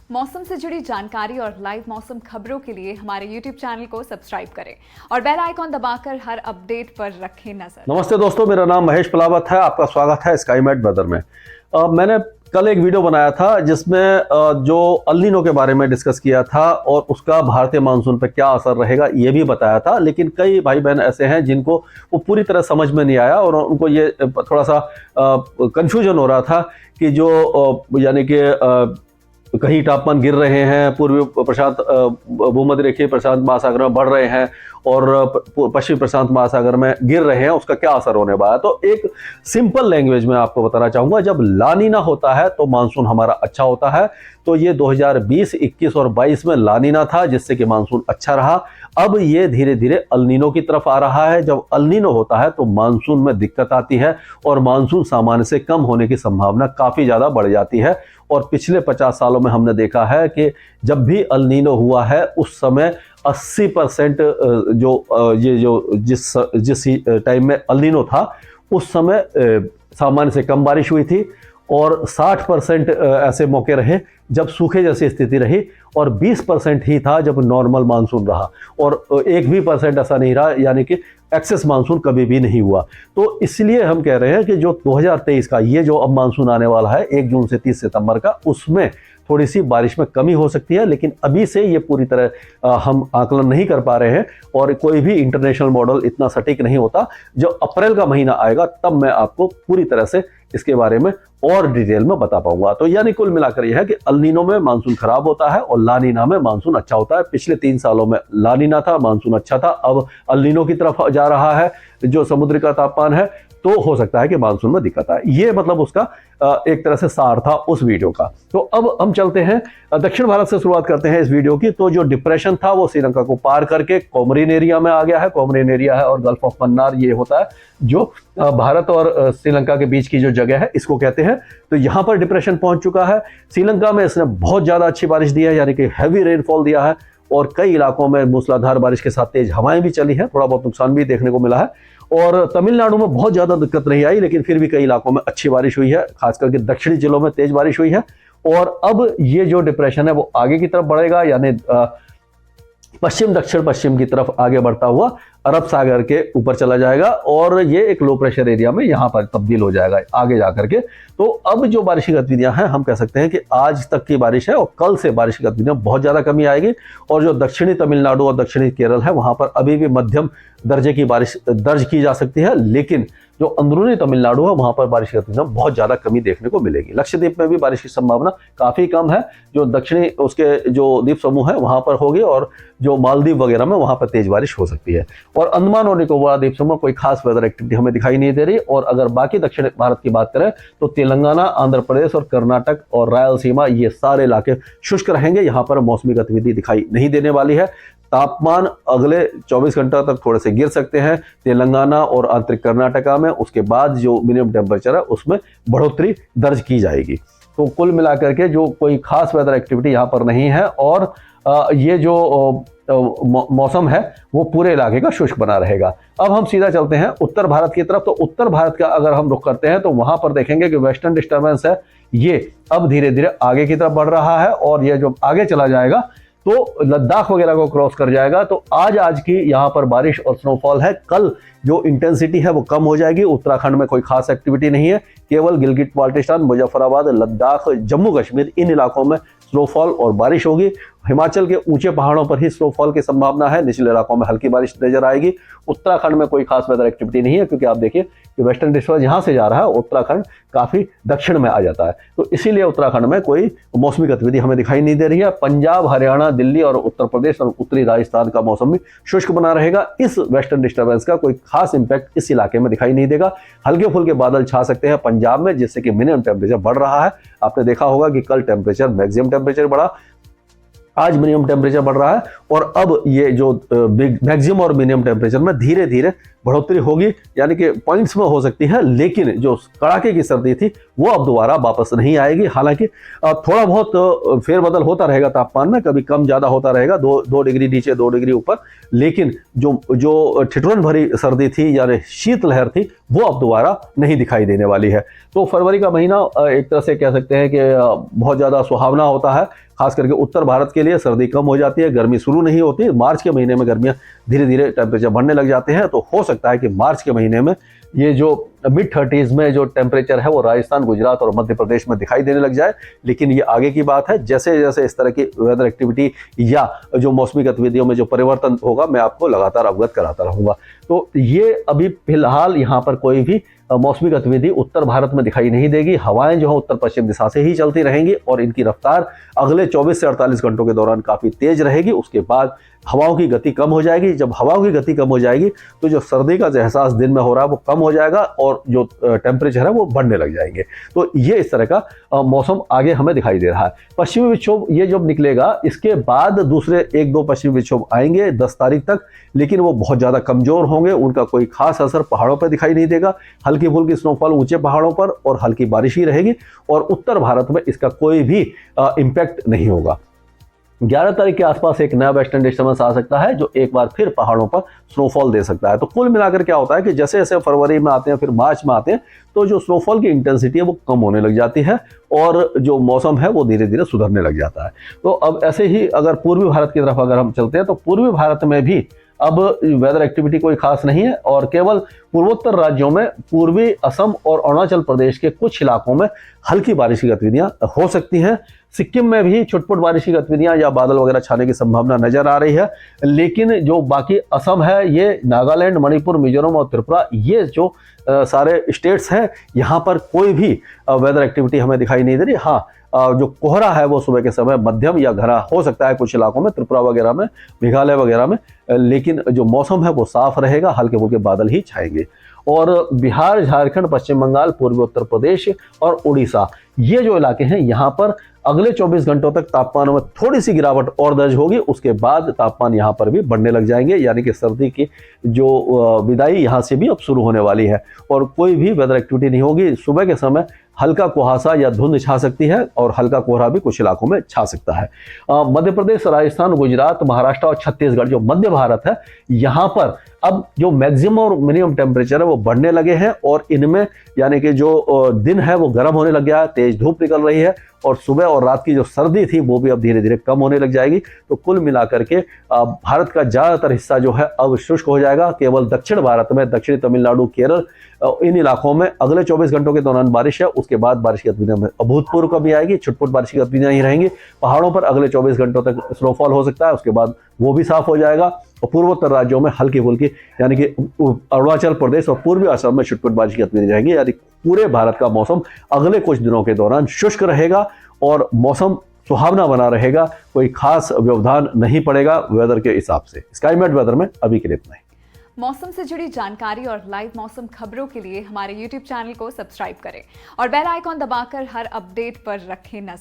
मौसम से जुड़ी जानकारी और लाइव मौसम खबरों के लिए हमारे YouTube चैनल को सब्सक्राइब करें और बेल आइकॉन दबाकर हर अपडेट पर रखें नजर। नमस्ते दोस्तों, मेरा नाम महेश पलावत है। आपका स्वागत है स्काईमेट वेदर में। मैंने कल एक वीडियो बनाया था जिसमें जो अल नीनो के बारे में डिस्कस किया था और उसका भारतीय मानसून पर क्या असर रहेगा ये भी बताया था। लेकिन कई भाई बहन ऐसे हैं जिनको वो पूरी तरह समझ में नहीं आया और उनको ये थोड़ा सा कंफ्यूजन हो रहा था कि जो यानी कि कहीं तापमान गिर रहे हैं, पूर्वी प्रशांत भूमध्य रेखीय प्रशांत महासागर में बढ़ रहे हैं और पश्चिमी प्रशांत महासागर में गिर रहे हैं, उसका क्या असर होने वाला है। तो एक सिंपल लैंग्वेज में आपको बताना चाहूंगा, जब लानीना होता है तो मानसून हमारा अच्छा होता है। तो ये 2020, 21 और 22 में लानीना था जिससे कि मानसून अच्छा रहा। अब ये धीरे धीरे अल नीनो की तरफ आ रहा है। जब अल नीनो होता है तो मानसून में दिक्कत आती है और मानसून सामान्य से कम होने की संभावना काफी ज्यादा बढ़ जाती है। और पिछले 50 सालों में हमने देखा है कि जब भी अल नीनो हुआ है उस समय 80% जिस टाइम में अल नीनो था उस समय सामान्य से कम बारिश हुई थी और 60% ऐसे मौके रहे जब सूखे जैसी स्थिति रही और 20% ही था जब नॉर्मल मानसून रहा और 1% ऐसा नहीं रहा, यानी कि एक्सेस मानसून कभी भी नहीं हुआ। तो इसलिए हम कह रहे हैं कि जो 2023 का ये जो अब मानसून आने वाला है 1 जून से 30 सितंबर का, उसमें थोड़ी सी बारिश में कमी हो सकती है। लेकिन अभी से ये पूरी तरह हम आकलन नहीं कर पा रहे हैं और कोई भी इंटरनेशनल मॉडल इतना सटीक नहीं होता। जब अप्रैल का महीना आएगा तब मैं आपको पूरी तरह से इसके बारे में और डिटेल में बता पाऊंगा। तो यानी कुल मिलाकर यह है कि अल नीनो में मानसून खराब होता है और लानीना में मानसून अच्छा होता है। पिछले 3 सालों में लानीना था, मानसून अच्छा था। अब अल नीनो की तरफ जा रहा है जो समुद्र का तापमान है, तो हो सकता है कि मानसून में दिक्कत आए। ये मतलब उसका एक तरह से सार था उस वीडियो का। तो अब हम चलते हैं दक्षिण भारत से, शुरुआत करते हैं इस वीडियो की। तो जो डिप्रेशन था वो श्रीलंका को पार करके कोमरिन एरिया में आ गया है। कोमरिन एरिया है और गल्फ ऑफ मन्नार ये होता है जो भारत और श्रीलंका के बीच की जो जगह है, इसको कहते हैं। तो यहाँ पर डिप्रेशन पहुंच चुका है। श्रीलंका में इसने बहुत ज्यादा अच्छी बारिश दी है, यानी कि हैवी रेनफॉल दिया है और कई इलाकों में मूसलाधार बारिश के साथ तेज हवाएं भी चली है। थोड़ा बहुत नुकसान भी देखने को मिला है और तमिलनाडु में बहुत ज्यादा दिक्कत नहीं आई, लेकिन फिर भी कई इलाकों में अच्छी बारिश हुई है, खास करके दक्षिणी जिलों में तेज बारिश हुई है। और अब ये जो डिप्रेशन है वो आगे की तरफ बढ़ेगा, यानी पश्चिम दक्षिण पश्चिम की तरफ आगे बढ़ता हुआ अरब सागर के ऊपर चला जाएगा और ये एक लो प्रेशर एरिया में यहाँ पर तब्दील हो जाएगा आगे जाकर के। तो अब जो बारिश की गतिविधियां हैं, हम कह सकते हैं कि आज तक की बारिश है और कल से बारिश की गतिविधियां बहुत ज्यादा कमी आएगी। और जो दक्षिणी तमिलनाडु और दक्षिणी केरल है वहां पर अभी भी मध्यम दर्जे की बारिश दर्ज की जा सकती है, लेकिन जो अंदरूनी तमिलनाडु है वहां पर बारिश की गतिविधियां बहुत ज्यादा कमी देखने को मिलेगी। लक्षद्वीप में भी बारिश की संभावना काफी कम है। जो दक्षिणी उसके जो द्वीप समूह है वहां पर होगी और जो मालदीव वगैरह में वहां पर तेज बारिश हो सकती है। और अंडमान और निकोबार द्वीप समूह कोई खास वेदर एक्टिविटी हमें दिखाई नहीं दे रही। और अगर बाकी दक्षिण भारत की बात करें तो तेलंगाना, आंध्र प्रदेश और कर्नाटक और रायलसीमा ये सारे इलाके शुष्क रहेंगे। यहाँ पर मौसमी गतिविधि दिखाई नहीं देने वाली है। तापमान अगले 24 घंटों तक थोड़े से गिर सकते हैं तेलंगाना और आंतरिक कर्नाटका में। उसके बाद जो मिनिमम टेम्परेचर है उसमें बढ़ोतरी दर्ज की जाएगी। तो कुल मिलाकर के जो कोई खास वेदर एक्टिविटी यहाँ पर नहीं है और ये जो मौसम है वो पूरे इलाके का शुष्क बना रहेगा। अब हम सीधा चलते हैं उत्तर भारत की तरफ। तो उत्तर भारत का अगर हम रुख करते हैं तो वहां पर देखेंगे कि वेस्टर्न डिस्टर्बेंस है ये अब धीरे धीरे आगे की तरफ बढ़ रहा है और ये जो आगे चला जाएगा तो लद्दाख वगैरह को क्रॉस कर जाएगा। तो आज की यहाँ पर बारिश और स्नोफॉल है। कल जो इंटेंसिटी है वो कम हो जाएगी। उत्तराखंड में कोई खास एक्टिविटी नहीं है, केवल गिलगिट बाल्टिस्तान, मुजफ्फराबाद, लद्दाख, जम्मू कश्मीर इन इलाकों में स्नोफॉल और बारिश होगी। हिमाचल के ऊंचे पहाड़ों पर ही स्नोफॉल की संभावना है, निचले इलाकों में हल्की बारिश नजर आएगी। उत्तराखंड में कोई खास वेदर एक्टिविटी नहीं है क्योंकि आप देखिए कि वेस्टर्न डिस्टर्बेंस यहाँ से जा रहा है, उत्तराखंड काफी दक्षिण में आ जाता है। तो इसीलिए उत्तराखंड में कोई मौसमी गतिविधि हमें दिखाई नहीं दे रही है। पंजाब, हरियाणा, दिल्ली और उत्तर प्रदेश और उत्तरी राजस्थान का मौसम भी शुष्क बना रहेगा। इस वेस्टर्न डिस्टर्बेंस का कोई खास इंपैक्ट इस इलाके में दिखाई नहीं देगा। हल्के फुल्के बादल छा सकते हैं पंजाब में, जिससे कि मिनिमम टेम्परेचर बढ़ रहा है। आपने देखा होगा कि कल टेम्परेचर मैक्सिमम टेम्परेचर बढ़ा, आज मिनिमम टेम्परेचर बढ़ रहा है और अब ये जो मैक्सिमम और मिनिमम टेम्परेचर में धीरे धीरे बढ़ोतरी होगी, यानी कि पॉइंट्स में हो सकती है, लेकिन जो कड़ाके की सर्दी थी वो अब दोबारा वापस नहीं आएगी। हालांकि थोड़ा बहुत फेरबदल होता रहेगा तापमान में, कभी कम ज़्यादा होता रहेगा, 2 डिग्री नीचे 2 डिग्री ऊपर, लेकिन जो ठिठुरन भरी सर्दी थी यानी शीतलहर थी वो अब दोबारा नहीं दिखाई देने वाली है। तो फरवरी का महीना एक तरह से कह सकते हैं कि बहुत ज़्यादा सुहावना होता है, खास करके उत्तर भारत के लिए। सर्दी कम हो जाती है, गर्मी शुरू नहीं होती। मार्च के महीने में गर्मियाँ धीरे धीरे टेम्परेचर बढ़ने लग जाते हैं, तो हो सकता है कि मार्च के महीने में ये जो मिड-30s में जो टेम्परेचर है वो राजस्थान, गुजरात और मध्य प्रदेश में दिखाई देने लग जाए। लेकिन ये आगे की बात है, जैसे जैसे इस तरह की वेदर एक्टिविटी या जो मौसमी गतिविधियों में जो परिवर्तन होगा मैं आपको लगातार अवगत कराता रहूँगा। तो ये अभी फिलहाल यहाँ पर कोई भी मौसमी गतिविधि उत्तर भारत में दिखाई नहीं देगी। हवाएं जो है उत्तर पश्चिम दिशा से ही चलती रहेंगी और इनकी रफ्तार अगले 24 से 48 घंटों के दौरान काफ़ी तेज रहेगी। उसके बाद हवाओं की गति कम हो जाएगी। जब हवाओं की गति कम हो जाएगी तो जो सर्दी का जो एहसास दिन में हो रहा है वो कम हो जाएगा और जो टेम्परेचर है वो बढ़ने लग जाएंगे। तो ये इस तरह का मौसम आगे हमें दिखाई दे रहा है। पश्चिमी विक्षोभ ये जब निकलेगा, इसके बाद दूसरे 1-2 पश्चिमी विक्षोभ आएंगे 10 तारीख तक, लेकिन वो बहुत ज़्यादा कमज़ोर होंगे। उनका कोई खास असर पहाड़ों पर दिखाई नहीं देगा। हल्की फुल्की स्नोफॉल ऊंचे पहाड़ों पर और हल्की बारिश ही रहेगी, और उत्तर भारत में इसका कोई भी इम्पैक्ट नहीं होगा। 11 तारीख के आसपास एक नया वेस्टर्न डिस्टर्बेंस आ सकता है जो एक बार फिर पहाड़ों पर स्नोफॉल दे सकता है। तो कुल मिलाकर क्या होता है कि जैसे जैसे फरवरी में आते हैं फिर मार्च में आते हैं तो जो स्नोफॉल की इंटेंसिटी है वो कम होने लग जाती है और जो मौसम है वो धीरे धीरे सुधरने लग जाता है। तो अब ऐसे ही अगर पूर्वी भारत की तरफ अगर हम चलते हैं तो पूर्वी भारत में भी अब वेदर एक्टिविटी कोई खास नहीं है और केवल पूर्वोत्तर राज्यों में पूर्वी असम और अरुणाचल प्रदेश के कुछ इलाकों में हल्की बारिश की गतिविधियां हो सकती हैं। सिक्किम में भी छुटपुट बारिश की गतिविधियां या बादल वगैरह छाने की संभावना नजर आ रही है, लेकिन जो बाकी असम है, ये नागालैंड, मणिपुर, मिजोरम और त्रिपुरा, ये जो सारे स्टेट्स हैं, यहाँ पर कोई भी वेदर एक्टिविटी हमें दिखाई नहीं दे रही। हाँ, जो कोहरा है वो सुबह के समय मध्यम या घना हो सकता है कुछ इलाकों में, त्रिपुरा वगैरह में, मेघालय वगैरह में, लेकिन जो मौसम है वो साफ रहेगा, हल्के फुल्के बादल ही छाएंगे। और बिहार, झारखंड, पश्चिम बंगाल, पूर्वी उत्तर प्रदेश और उड़ीसा, ये जो इलाके हैं, यहाँ पर अगले 24 घंटों तक तापमान में थोड़ी सी गिरावट और दर्ज होगी। उसके बाद तापमान यहाँ पर भी बढ़ने लग जाएंगे, यानी कि सर्दी की जो विदाई यहाँ से भी अब शुरू होने वाली है और कोई भी वेदर एक्टिविटी नहीं होगी। सुबह के समय हल्का कुहासा या धुंध छा सकती है और हल्का कोहरा भी कुछ इलाकों में छा सकता है। मध्य प्रदेश, राजस्थान, गुजरात, महाराष्ट्र और छत्तीसगढ़, जो मध्य भारत है, यहाँ पर अब जो मैक्सिमम और मिनिमम टेम्परेचर है वो बढ़ने लगे हैं और इनमें यानी कि जो दिन है वो गर्म होने लग गया है, तेज धूप निकल रही है और सुबह और रात की जो सर्दी थी वो भी अब धीरे धीरे कम होने लग जाएगी। तो कुल मिलाकर के भारत का ज़्यादातर हिस्सा जो है अब शुष्क हो जाएगा। केवल दक्षिण भारत में, दक्षिणी तमिलनाडु, केरल, इन इलाकों में अगले 24 घंटों के दौरान बारिश है। उसके बाद बारिश की गतिविधियों में अभूतपूर्व कमी आएगी, छुटपुट बारिश की गतिविधियां ही रहेंगी। पहाड़ों पर अगले 24 घंटों तक स्नोफॉल हो सकता है, उसके बाद वो भी साफ हो जाएगा और पूर्वोत्तर राज्यों में हल्की फुल्की यानी कि अरुणाचल प्रदेश और पूर्वी असम में छुटपुट बारिश की गतिविधि रहेंगी। यानी पूरे भारत का मौसम अगले कुछ दिनों के दौरान शुष्क रहेगा और मौसम सुहावना बना रहेगा। कोई खास व्यवधान नहीं पड़ेगा वेदर के हिसाब से। स्काईमेट वेदर में अभी के लिए इतना ही। मौसम से जुड़ी जानकारी और लाइव मौसम खबरों के लिए हमारे YouTube चैनल को सब्सक्राइब करें और बेल आइकॉन दबाकर हर अपडेट पर रखें नजर।